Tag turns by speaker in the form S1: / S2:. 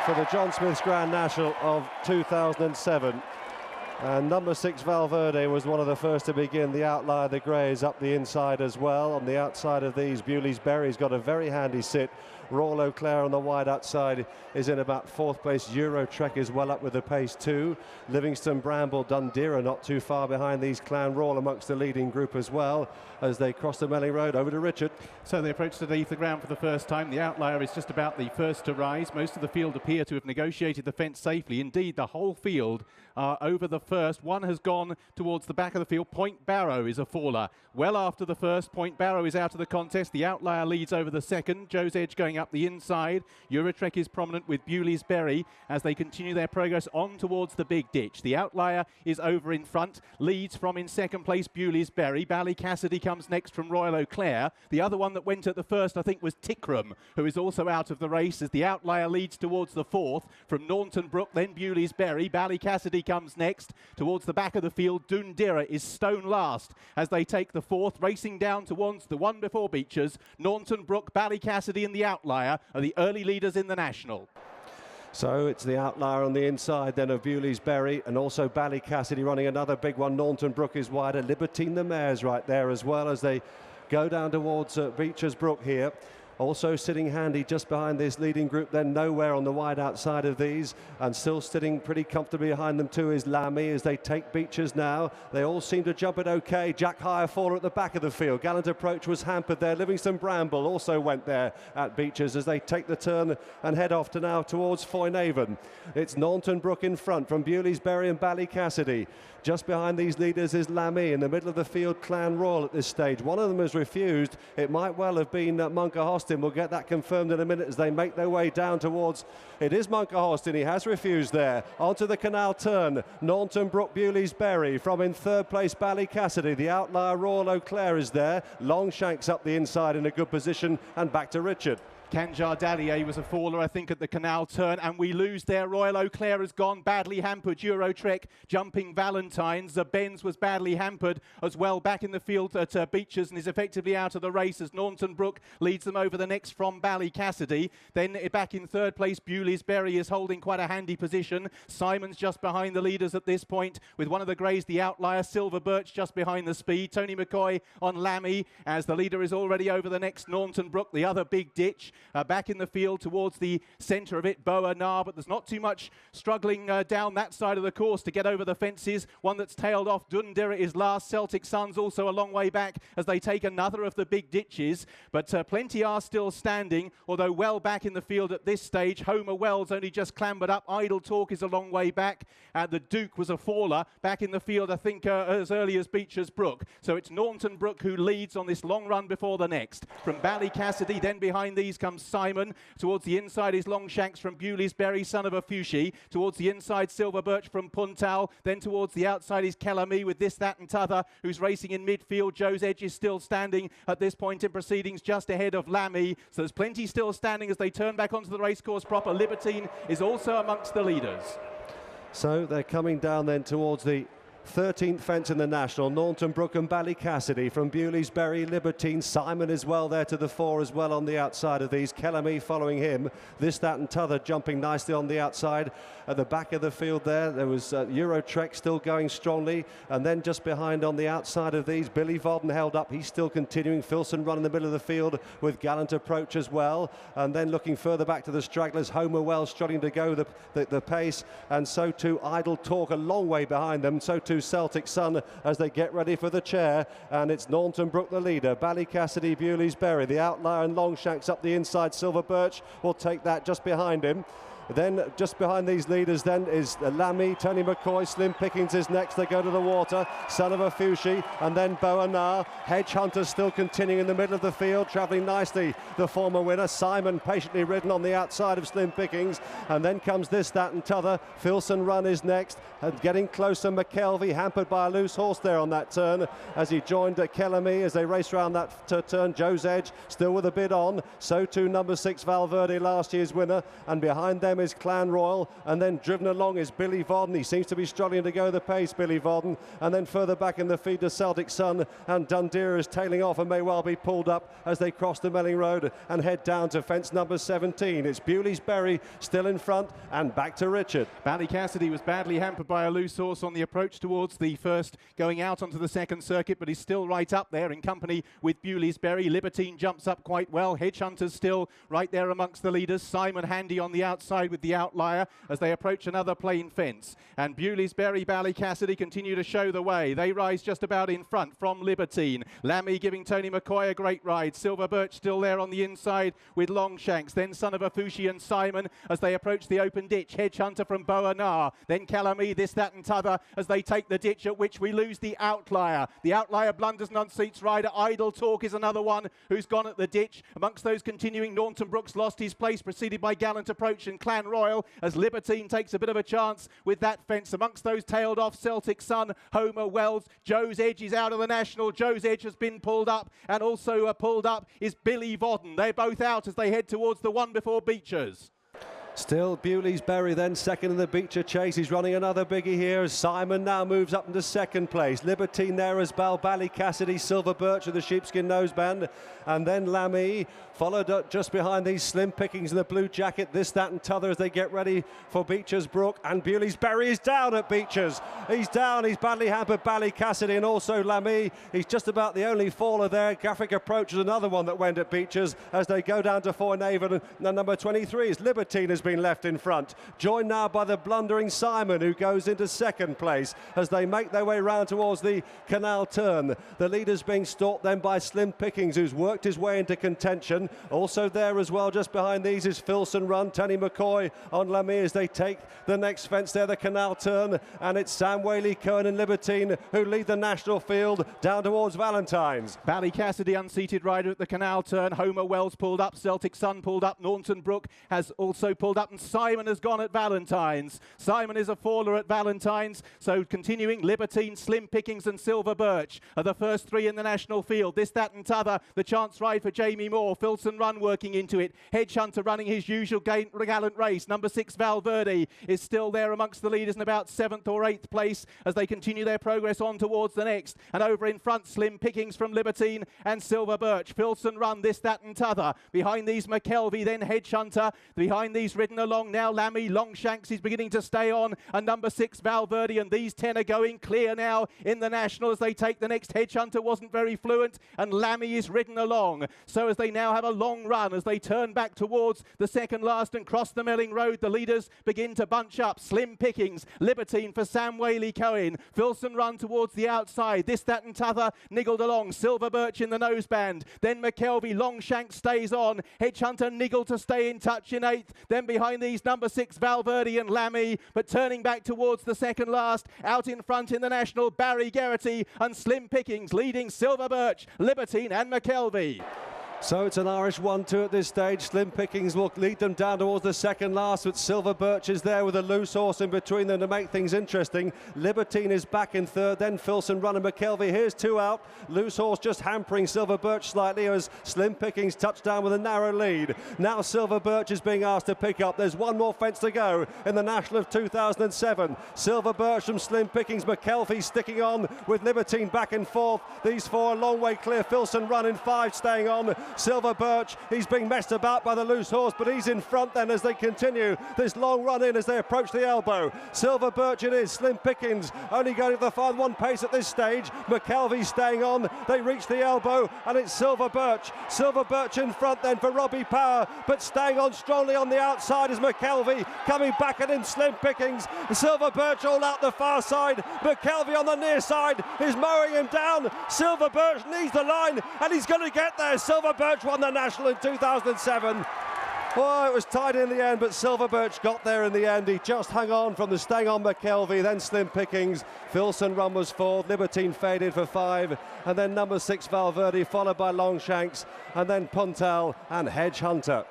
S1: for the John Smith's Grand National of 2007. And number 6 Valverde was one of the first to begin. The outlier, the Greys, up the inside as well. On the outside of these, Bewley's Berry's got a very handy sit. Royal Eau Claire on the wide outside is in about 4th place. Euro Trek is well up with the pace too. Livingston, Bramble, Dundera not too far behind these. Clan Royal amongst the leading group as well as they cross the Melling Road. Over to Richard.
S2: So they approach the Ether ground for the first time. The outlier is just about the first to rise. Most of the field appear to have negotiated the fence safely. Indeed, the whole field are over the first. One has gone towards the back of the field. Point Barrow is a faller. Well after the first, Point Barrow is out of the contest. The outlier leads over the second. Joe's Edge going up the inside. Eurotrek is prominent with Bewley's Berry as they continue their progress on towards the big ditch. The outlier is over in front, leads from in second place Bewley's Berry. Bally Cassidy comes next from Royal Eau Claire. The other one that went at the first, I think, was Tickram, who is also out of the race as the outlier leads towards the fourth. From Naunton Brook, then Bewley's Berry. Bally Cassidy comes next. Towards the back of the field, Dundera is stone last as they take the fourth. Racing down towards the one before Beecher's, Naunton Brook, Bally Cassidy and the outlier are the early leaders in the National.
S1: So it's the outlier on the inside then of Bewley's Berry and also Bally Cassidy running another big one. Naunton Brook is wider. Libertine the Mare's right there as well as they go down towards Beecher's Brook here. Also sitting handy just behind this leading group, then Nowhere on the wide outside of these, and still sitting pretty comfortably behind them too is Lammy as they take Beecher's now. They all seem to jump it okay. Jack Higher Faller at the back of the field. Gallant Approach was hampered there. Livingston Bramble also went there at Beecher's as they take the turn and head off to now towards Foynaven. It's Naunton Brook in front from Bewley's Berry and Bally Cassidy. Just behind these leaders is Lammy. In the middle of the field, Clan Royal at this stage. One of them has refused. It might well have been Munker Hostin. We'll get that confirmed in a minute as they make their way down towards... It is Munker Hostin. He has refused there. Onto the canal turn. Naunton Brook, Bewley's Berry. From in third place, Bally Cassidy. The outlier, Royal Eau Claire, is there. Longshanks up the inside in a good position. And back to Richard.
S2: Kanjar Dallier was a faller, I think, at the canal turn, and we lose there. Royal Eau Claire has gone badly hampered. Eurotrek jumping Valentine's. Benz was badly hampered as well back in the field at Beecher's and is effectively out of the race as Naunton Brook leads them over the next from Bally Cassidy. Then back in third place, Bewley's Berry is holding quite a handy position. Simon's just behind the leaders at this point with one of the Greys, the outlier. Silver Birch just behind the speed. Tony McCoy on Lammy as the leader is already over the next Naunton Brook, the other big ditch. Back in the field towards the centre of it, Boa Na, but there's not too much struggling down that side of the course to get over the fences. One that's tailed off, Dundera is last. Celtic Suns also a long way back as they take another of the big ditches, but plenty are still standing, although well back in the field at this stage. Homer Wells only just clambered up. Idle Talk is a long way back. The Duke was a faller back in the field, I think, as early as Beecher's Brook. So it's Naunton Brook who leads on this long run before the next. From Bally Cassidy, then behind these comes Simon. Towards the inside is Longshanks from Bewley's Berry, Son of a Fushi. Towards the inside, Silver Birch from Puntal. Then towards the outside is Kellamy with This, That and T'other, who's racing in midfield. Joe's Edge is still standing at this point in proceedings just ahead of Lammy. So there's plenty still standing as they turn back onto the racecourse proper. Libertine is also amongst the leaders.
S1: So they're coming down then towards the 13th fence in the National. Naunton Brook and Bally Cassidy from Bewley's Berry, Libertine. Simon is well there to the fore as well on the outside of these. Kellamy following him. This, That and T'other jumping nicely on the outside. At the back of the field there was Eurotrek still going strongly, and then just behind on the outside of these, Billy Vodden held up. He's still continuing. Philson Run in the middle of the field with Gallant Approach as well, and then looking further back to the stragglers, Homer Wells struggling to go the pace, and so too Idle Talk a long way behind them. So too Celtic Sun as they get ready for the chair, and it's Naunton Brook the leader. Bally Cassidy, Bewley's Berry, the outlier and Longshanks up the inside. Silver Birch will take that just behind him. Then just behind these leaders then is Lammy, Tony McCoy, Slim Pickings is next. They go to the water, Son of a Fushi, and then Boa Na. Hedge Hunter still continuing in the middle of the field, travelling nicely. The former winner, Simon, patiently ridden on the outside of Slim Pickings, and then comes This, That and T'other. Philson Run is next, and getting closer. McKelvey hampered by a loose horse there on that turn as he joined Kellamy as they race around that turn. Joe's Edge still with a bid on. So too number 6 Valverde, last year's winner, and behind them is Clan Royal, and then driven along is Billy Vodden. He seems to be struggling to go the pace, Billy Vodden, and then further back in the feed to Celtic Sun, and Dundee is tailing off and may well be pulled up as they cross the Melling Road and head down to fence number 17. It's Bewley's Berry still in front, and back to Richard.
S2: Ballycassidy was badly hampered by a loose horse on the approach towards the first, going out onto the second circuit, but he's still right up there in company with Bewley's Berry. Libertine jumps up quite well. Hedgehunter's still right there amongst the leaders. Simon Handy on the outside with the outlier as they approach another plain fence. And Bewley's Berry, Ballycassidy continue to show the way. They rise just about in front from Libertine. Lammy giving Tony McCoy a great ride. Silver Birch still there on the inside with Longshanks. Then Son of Afushi and Simon as they approach the open ditch. Hedgehunter from Boanar. Then Calamy, this, that and t'other as they take the ditch, at which we lose the outlier. The outlier blunders and unseats rider. Idle Talk is another one who's gone at the ditch. Amongst those continuing, Naunton Brooks lost his place, preceded by Gallant Approach and Clan Royal as Libertine takes a bit of a chance with that fence. Amongst those tailed off, Celtic Sun, Homer Wells. Joe's Edge is out of the National. Joe's Edge has been pulled up, and also pulled up is Billy Vodden. They're both out as they head towards the one before Beecher's.
S1: Still Bewley's Berry then second in the Beecher chase. He's running another biggie here as Simon now moves up into second place. Libertine there as Ballycassidy, Silver Birch with the sheepskin noseband, and then Lammy followed up just behind these Slim Pickings in the blue jacket, this, that and t'other as they get ready for Beecher's Brook. And Bewley's Berry is down at Beecher's. He's down, he's badly hampered Ballycassidy and also Lammy. He's just about the only faller there. Graphic Approach is another one that went at Beecher's as they go down to Foynaven, and number 23 is Libertine has been left in front, joined now by the blundering Simon, who goes into second place as they make their way round towards the canal turn. The leaders being stalked then by Slim Pickings, who's worked his way into contention. Also there as well, just behind these, is Philson Run, Tony McCoy on Lammy as they take the next fence there, the canal turn, and it's Sam Whaley, Cohen and Libertine who lead the national field down towards Valentine's.
S2: Ballycassidy unseated rider at the canal turn. Homer Wells pulled up, Celtic Sun pulled up, Naunton Brook has also pulled up, and Simon has gone at Valentine's. Simon is a faller at Valentine's, so continuing, Libertine, Slim Pickings and Silver Birch are the first three in the national field. This, that and t'other, the chance ride for Jamie Moore. Philson Run working into it. Hedgehunter running his usual gallant race. Number 6 Valverde is still there amongst the leaders in about 7th or 8th place as they continue their progress on towards the next. And over in front, Slim Pickings from Libertine and Silver Birch. Philson Run, this, that and t'other. Behind these McKelvey, then Hedgehunter. Behind these ridden along now Lammy. Longshanks is beginning to stay on, and number 6 Valverde, and these 10 are going clear now in the national as they take the next. Hedgehunter wasn't very fluent, and Lammy is ridden along. So as they now have a long run as they turn back towards the second last and cross the Melling Road, the leaders begin to bunch up. Slim Pickings, Libertine for Sam Whaley Cohen. Philson Run towards the outside. This, that and t'other niggled along. Silver Birch in the noseband. Then McKelvey. Longshank stays on. Hedgehunter niggled to stay in touch in 8th. Then behind these, number 6 Valverde and Lammy, but turning back towards the second last. Out in front in the national, Barry Geraghty and Slim Pickings leading Silver Birch, Libertine and McKelvey.
S1: So it's an Irish 1-2 at this stage. Slim Pickings will lead them down towards the second last, but Silver Birch is there with a loose horse in between them to make things interesting. Libertine is back in third, then Philson Run and McKelvey. Here's 2 out. Loose horse just hampering Silver Birch slightly as Slim Pickings touched down with a narrow lead. Now Silver Birch is being asked to pick up. There's one more fence to go in the National of 2007. Silver Birch from Slim Pickings. McKelvey sticking on with Libertine back and forth. These 4 a long way clear. Philson Run in 5 staying on. Silver Birch, he's being messed about by the loose horse, but he's in front then as they continue this long run in as they approach the elbow. Silver Birch it is. Slim Pickings only going to the final one pace at this stage. McKelvey staying on. They reach the elbow and it's Silver Birch. Silver Birch in front then for Robbie Power, but staying on strongly on the outside is McKelvey. Coming back at him, Slim Pickings. Silver Birch all out the far side. McKelvey on the near side is mowing him down. Silver Birch needs the line and he's going to get there. Silver Birch won the National in 2007. Oh, it was tight in the end, but Silver Birch got there in the end. He just hung on from the staying on McKelvey, then Slim Pickings. Philson Run was 4th, Libertine faded for 5, and then number 6 Valverde, followed by Longshanks, and then Puntal and Hedgehunter.